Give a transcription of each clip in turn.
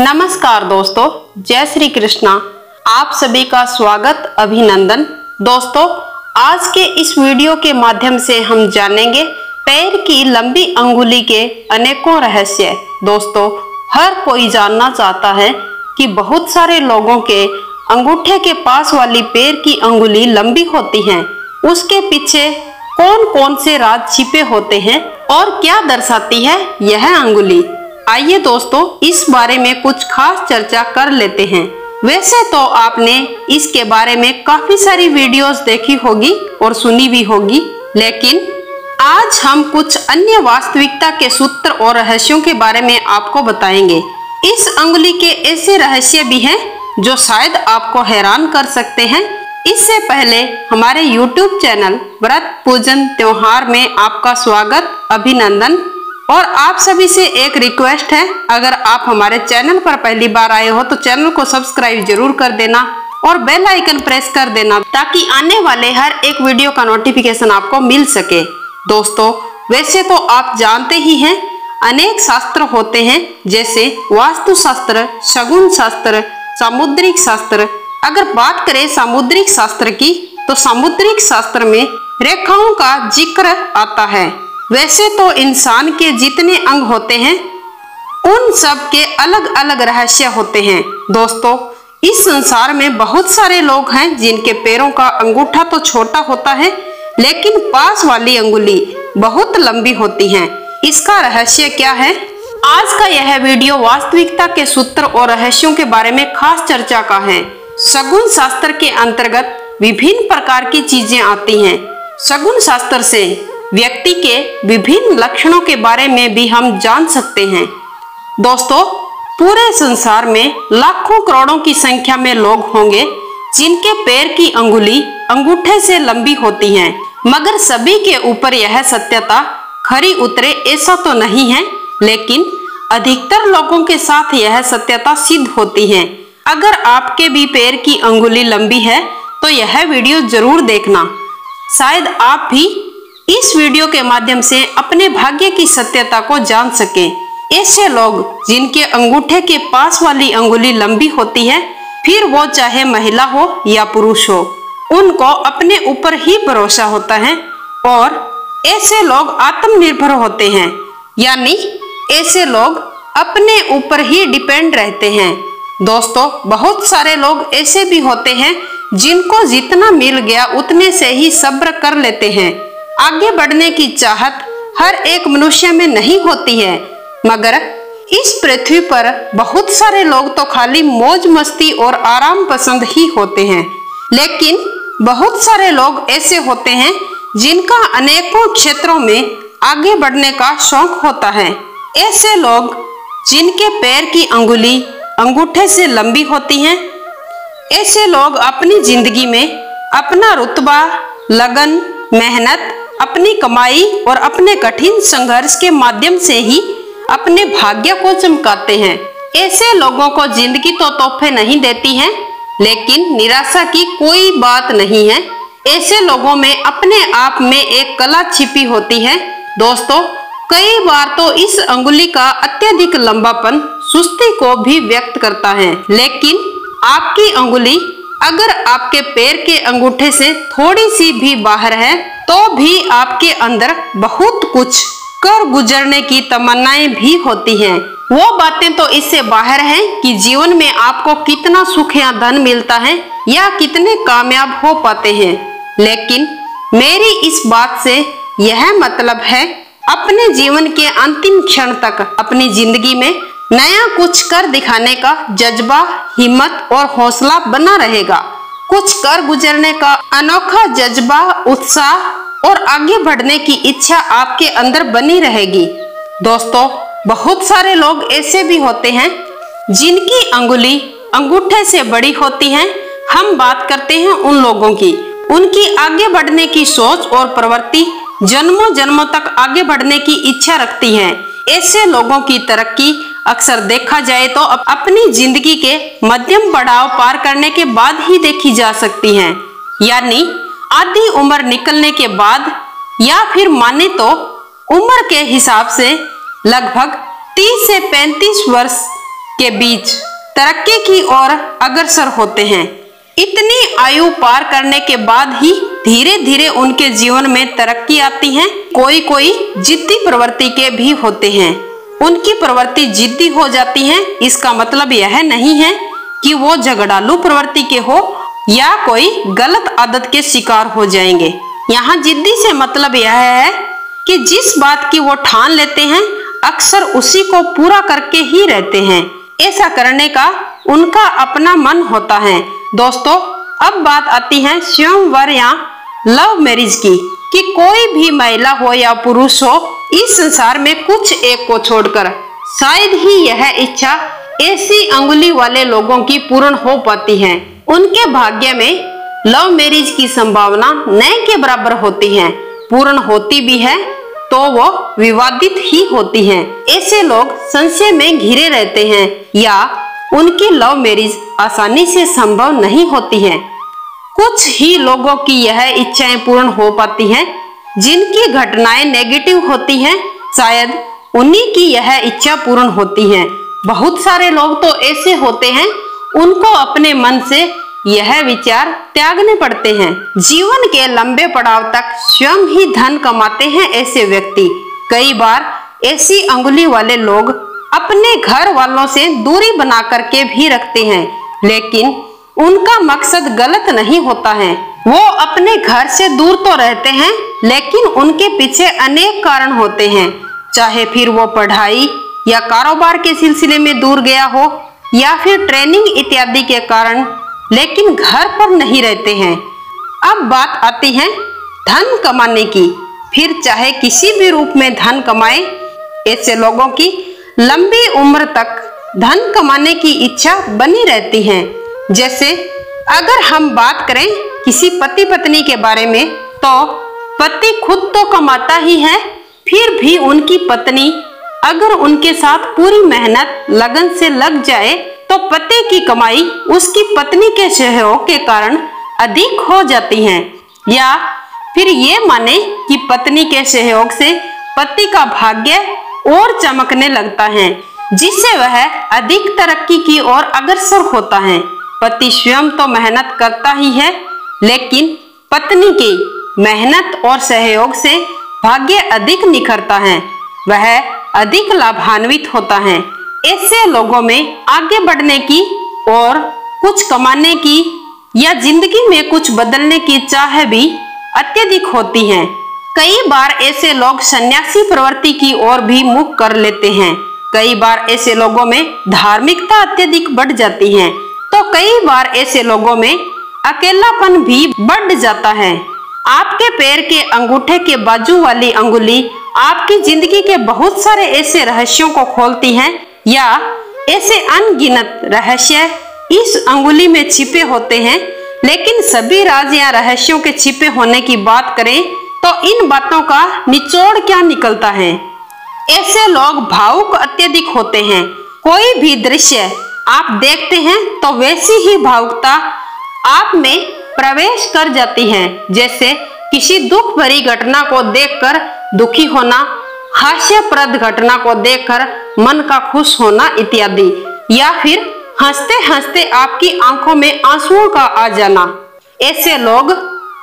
नमस्कार दोस्तों, जय श्री कृष्णा। आप सभी का स्वागत, अभिनंदन। दोस्तों, आज के इस वीडियो के माध्यम से हम जानेंगे पैर की लंबी अंगुली के अनेकों रहस्य। दोस्तों, हर कोई जानना चाहता है कि बहुत सारे लोगों के अंगूठे के पास वाली पैर की अंगुली लंबी होती है। उसके पीछे कौन कौन से राज छिपे होते हैं और क्या दर्शाती है यह अंगुली। आइए दोस्तों, इस बारे में कुछ खास चर्चा कर लेते हैं। वैसे तो आपने इसके बारे में काफी सारी वीडियोस देखी होगी और सुनी भी होगी, लेकिन आज हम कुछ अन्य वास्तविकता के सूत्र और रहस्यों के बारे में आपको बताएंगे। इस अंगुली के ऐसे रहस्य भी हैं जो शायद आपको हैरान कर सकते हैं। इससे पहले हमारे YouTube चैनल व्रत पूजन त्योहार में आपका स्वागत, अभिनंदन। और आप सभी से एक रिक्वेस्ट है, अगर आप हमारे चैनल पर पहली बार आए हो तो चैनल को सब्सक्राइब जरूर कर देना और बेल आइकन प्रेस कर देना ताकि आने वाले हर एक वीडियो का नोटिफिकेशन आपको मिल सके। दोस्तों, वैसे तो आप जानते ही हैं, अनेक शास्त्र होते हैं, जैसे वास्तु शास्त्र, शगुन शास्त्र, सामुद्रिक शास्त्र। अगर बात करें सामुद्रिक शास्त्र की, तो सामुद्रिक शास्त्र में रेखाओं का जिक्र आता है। वैसे तो इंसान के जितने अंग होते हैं उन सब के अलग अलग रहस्य होते हैं। दोस्तों, इस संसार में बहुत सारे लोग हैं जिनके पैरों का अंगूठा तो छोटा होता है, लेकिन पास वाली अंगुली बहुत लंबी होती है। इसका रहस्य क्या है? आज का यह वीडियो वास्तविकता के सूत्र और रहस्यों के बारे में खास चर्चा का है। शगुन शास्त्र के अंतर्गत विभिन्न प्रकार की चीजें आती हैं। शगुन शास्त्र से व्यक्ति के विभिन्न लक्षणों के बारे में भी हम जान सकते हैं। दोस्तों, पूरे संसार में लाखों करोड़ों की संख्या में लोग होंगे जिनके पैर की अंगुली अंगूठे से लंबी होती है, मगर सभी के ऊपर यह सत्यता खरी उतरे ऐसा तो नहीं है, लेकिन अधिकतर लोगों के साथ यह सत्यता सिद्ध होती है। अगर आपके भी पैर की अंगुली लंबी है तो यह वीडियो जरूर देखना, शायद आप भी इस वीडियो के माध्यम से अपने भाग्य की सत्यता को जान सके। ऐसे लोग जिनके अंगूठे के पास वाली अंगुली लंबी होती है, फिर वो चाहे महिला हो या पुरुष हो, उनको अपने ऊपर ही भरोसा होता है और ऐसे लोग आत्मनिर्भर होते हैं, यानी ऐसे लोग अपने ऊपर ही डिपेंड रहते हैं। दोस्तों, बहुत सारे लोग ऐसे भी होते हैं जिनको जितना मिल गया उतने से ही सब्र कर लेते हैं। आगे बढ़ने की चाहत हर एक मनुष्य में नहीं होती है, मगर इस पृथ्वी पर बहुत सारे लोग तो खाली मौज मस्ती और आराम पसंद ही होते हैं, लेकिन बहुत सारे लोग ऐसे होते हैं जिनका अनेकों क्षेत्रों में आगे बढ़ने का शौक होता है। ऐसे लोग जिनके पैर की अंगुली अंगूठे से लंबी होती हैं, ऐसे लोग अपनी जिंदगी में अपना रुतबा, लगन, मेहनत, अपनी कमाई और अपने कठिन संघर्ष के माध्यम से ही अपने भाग्य को चमकाते हैं। ऐसे लोगों को जिंदगी तो तोहफे नहीं देती है, लेकिन निराशा की कोई बात नहीं है। ऐसे लोगों में अपने आप में एक कला छिपी होती है। दोस्तों, कई बार तो इस अंगुली का अत्यधिक लंबापन सुस्ती को भी व्यक्त करता है, लेकिन आपकी अंगुली अगर आपके पैर के अंगूठे से थोड़ी सी भी बाहर है तो भी आपके अंदर बहुत कुछ कर गुजरने की तमन्नाएं भी होती हैं। वो बातें तो इससे बाहर हैं कि जीवन में आपको कितना सुख या धन मिलता है या कितने कामयाब हो पाते हैं, लेकिन मेरी इस बात से यह मतलब है, अपने जीवन के अंतिम क्षण तक अपनी जिंदगी में नया कुछ कर दिखाने का जज्बा, हिम्मत और हौसला बना रहेगा। कुछ कर गुजरने का अनोखा जज्बा, उत्साह और आगे बढ़ने की इच्छा आपके अंदर बनी रहेगी। दोस्तों, बहुत सारे लोग ऐसे भी होते हैं जिनकी अंगुली अंगूठे से बड़ी होती है। हम बात करते हैं उन लोगों की। उनकी आगे बढ़ने की सोच और प्रवृत्ति जन्मों जन्मों तक आगे बढ़ने की इच्छा रखती है। ऐसे लोगों की तरक्की अक्सर देखा जाए तो अपनी जिंदगी के मध्यम पड़ाव पार करने के बाद ही देखी जा सकती है, यानी आधी उम्र निकलने के बाद, या फिर माने तो उम्र के हिसाब से लगभग 30 से 35 वर्ष के बीच तरक्की की ओर अग्रसर होते हैं। इतनी आयु पार करने के बाद ही धीरे धीरे उनके जीवन में तरक्की आती है। कोई कोई जिद्दी प्रवृत्ति के भी होते हैं। उनकी प्रवृत्ति जिद्दी हो जाती है, इसका मतलब यह नहीं है कि वो झगड़ालू प्रवृत्ति के हो या कोई गलत आदत के शिकार हो जाएंगे। यहाँ जिद्दी से मतलब यह है कि जिस बात की वो ठान लेते हैं अक्सर उसी को पूरा करके ही रहते हैं। ऐसा करने का उनका अपना मन होता है। दोस्तों, अब बात आती है स्वयंवर या लव मैरिज की, कि कोई भी महिला हो या पुरुष हो, इस संसार में कुछ एक को छोड़कर शायद ही यह इच्छा ऐसी अंगुली वाले लोगों की पूर्ण हो पाती है। उनके भाग्य में लव मैरिज की संभावना न के बराबर होती है। पूर्ण होती भी है तो वो विवादित ही होती हैं। ऐसे लोग संशय में घिरे रहते हैं या उनकी लव मैरिज आसानी से संभव नहीं होती है। कुछ ही लोगों की यह इच्छाएं पूर्ण हो पाती हैं। जिनकी घटनाएं नेगेटिव होती हैं शायद उन्हीं की यह इच्छा पूर्ण होती है। बहुत सारे लोग तो ऐसे होते हैं उनको अपने मन से यह विचार त्यागने पड़ते हैं। जीवन के लंबे पड़ाव तक स्वयं ही धन कमाते हैं ऐसे व्यक्ति। कई बार ऐसी अंगुली वाले लोग अपने घर वालों से दूरी बना करके भी रखते हैं, लेकिन उनका मकसद गलत नहीं होता है। वो अपने घर से दूर तो रहते हैं, लेकिन उनके पीछे अनेक कारण होते हैं। चाहे फिर वो पढ़ाई या कारोबार के सिलसिले में दूर गया हो या फिर ट्रेनिंग इत्यादि के कारण, लेकिन घर पर नहीं रहते हैं। अब बात आती है धन कमाने की। फिर चाहे किसी भी रूप में धन कमाए, ऐसे लोगों की लंबी उम्र तक धन कमाने की इच्छा बनी रहती है। जैसे अगर हम बात करें किसी पति पत्नी के बारे में, तो पति खुद तो कमाता ही है, फिर भी उनकी पत्नी अगर उनके साथ पूरी मेहनत लगन से लग जाए तो पति की कमाई उसकी पत्नी के सहयोग के कारण अधिक हो जाती है। या फिर ये माने कि पत्नी के सहयोग से पति का भाग्य और चमकने लगता है, जिससे वह अधिक तरक्की की ओर अग्रसर होता है। पति स्वयं तो मेहनत करता ही है, लेकिन पत्नी की मेहनत और सहयोग से भाग्य अधिक निखरता है, वह अधिक लाभान्वित होता है। ऐसे लोगों में आगे बढ़ने की और कुछ कमाने की या जिंदगी में कुछ बदलने की चाह भी अत्यधिक होती है। कई बार ऐसे लोग सन्यासी प्रवृत्ति की ओर भी मुख कर लेते हैं। कई बार ऐसे लोगों में धार्मिकता अत्यधिक बढ़ जाती है, तो कई बार ऐसे लोगों में अकेलापन भी बढ़ जाता है। आपके पैर के अंगूठे के बाजू वाली अंगुली आपकी जिंदगी के बहुत सारे ऐसे रहस्यों को खोलती है, या ऐसे अनगिनत रहस्य इस अंगुली में छिपे होते हैं। लेकिन सभी राज या रहस्यों के छिपे होने की बात करें तो इन बातों का निचोड़ क्या निकलता है। ऐसे लोग भावुक अत्यधिक होते हैं। कोई भी दृश्य आप देखते हैं तो वैसी ही भावुकता आप में प्रवेश कर जाती है। जैसे किसी दुख भरी घटना को देखकर दुखी होना, हास्यप्रद घटना को देखकर मन का खुश होना इत्यादि, या फिर हंसते हंसते आपकी आंखों में आंसुओं का आ जाना। ऐसे लोग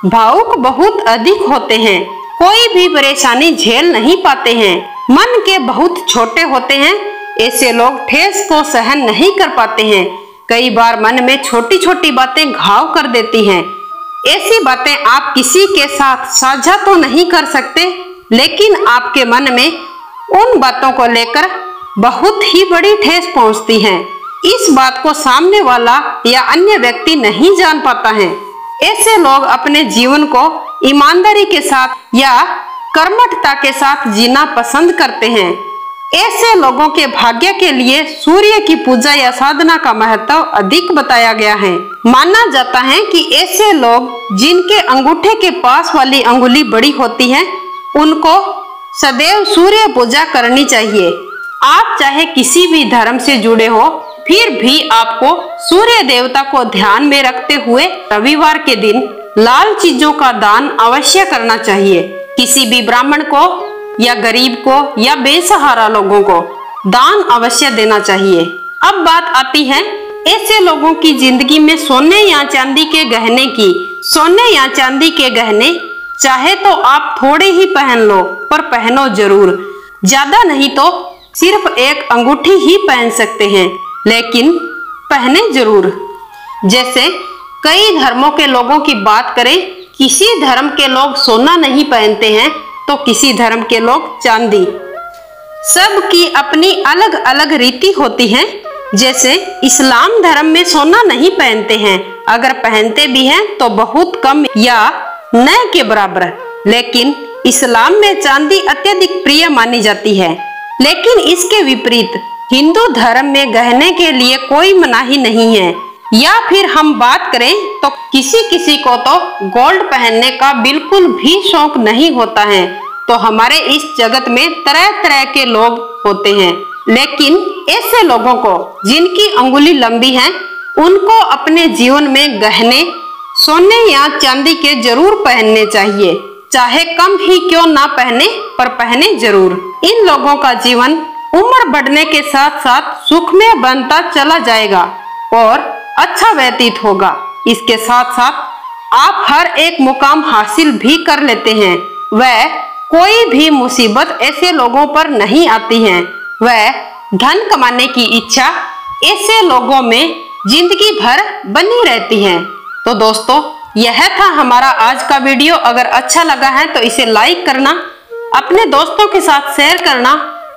भावुक बहुत अधिक होते हैं। कोई भी परेशानी झेल नहीं पाते हैं। मन के बहुत छोटे होते हैं। ऐसे लोग ठेस को सहन नहीं कर पाते हैं। कई बार मन में छोटी छोटी बातें घाव कर देती हैं। ऐसी बातें आप किसी के साथ साझा तो नहीं कर सकते, लेकिन आपके मन में उन बातों को लेकर बहुत ही बड़ी ठेस पहुंचती है। इस बात को सामने वाला या अन्य व्यक्ति नहीं जान पाता है। ऐसे लोग अपने जीवन को ईमानदारी के साथ या कर्मठता के साथ जीना पसंद करते हैं। ऐसे लोगों के भाग्य के लिए सूर्य की पूजा या साधना का महत्व अधिक बताया गया है। माना जाता है कि ऐसे लोग जिनके अंगूठे के पास वाली अंगुली बड़ी होती है, उनको सदैव सूर्य पूजा करनी चाहिए। आप चाहे किसी भी धर्म से जुड़े हो, फिर भी आपको सूर्य देवता को ध्यान में रखते हुए रविवार के दिन लाल चीजों का दान अवश्य करना चाहिए। किसी भी ब्राह्मण को या गरीब को या बेसहारा लोगों को दान अवश्य देना चाहिए। अब बात आती है ऐसे लोगों की जिंदगी में सोने या चांदी के गहने की। सोने या चांदी के गहने चाहे तो आप थोड़े ही पहन लो, पर पहनो जरूर। ज्यादा नहीं तो सिर्फ एक अंगूठी ही पहन सकते हैं, लेकिन पहने जरूर। जैसे कई धर्मों के लोगों की बात करें, किसी धर्म के लोग सोना नहीं पहनते हैं तो किसी धर्म के लोग चांदी। सबकी अपनी अलग अलग रीति होती है। जैसे इस्लाम धर्म में सोना नहीं पहनते हैं, अगर पहनते भी हैं तो बहुत कम या न के बराबर। लेकिन इस्लाम में चांदी अत्यधिक प्रिय मानी जाती है। लेकिन इसके विपरीत हिंदू धर्म में गहने के लिए कोई मनाही नहीं है। या फिर हम बात करें तो किसी किसी को तो गोल्ड पहनने का बिल्कुल भी शौक नहीं होता है। तो हमारे इस जगत में तरह तरह के लोग होते हैं, लेकिन ऐसे लोगों को जिनकी अंगुली लंबी है, उनको अपने जीवन में गहने सोने या चांदी के जरूर पहनने चाहिए। चाहे कम ही क्यों ना पहने, पर पहने जरूर। इन लोगों का जीवन उम्र बढ़ने के साथ साथ सुखमय बनता चला जाएगा और अच्छा व्यतीत होगा। इसके साथ साथ आप हर एक मुकाम हासिल भी कर लेते हैं। वह कोई भी मुसीबत ऐसे लोगों पर नहीं आती है। वह धन कमाने की इच्छा ऐसे लोगों में जिंदगी भर बनी रहती है। तो दोस्तों, यह था हमारा आज का वीडियो। अगर अच्छा लगा है तो इसे लाइक करना, अपने दोस्तों के साथ शेयर करना।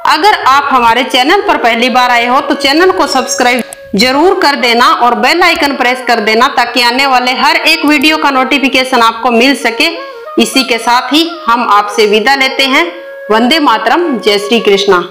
अगर आप हमारे चैनल पर पहली बार आए हो तो चैनल को सब्सक्राइब जरूर कर देना और बेल आइकन प्रेस कर देना, ताकि आने वाले हर एक वीडियो का नोटिफिकेशन आपको मिल सके। इसी के साथ ही हम आपसे विदा लेते हैं। वंदे मातरम। जय श्री कृष्णा।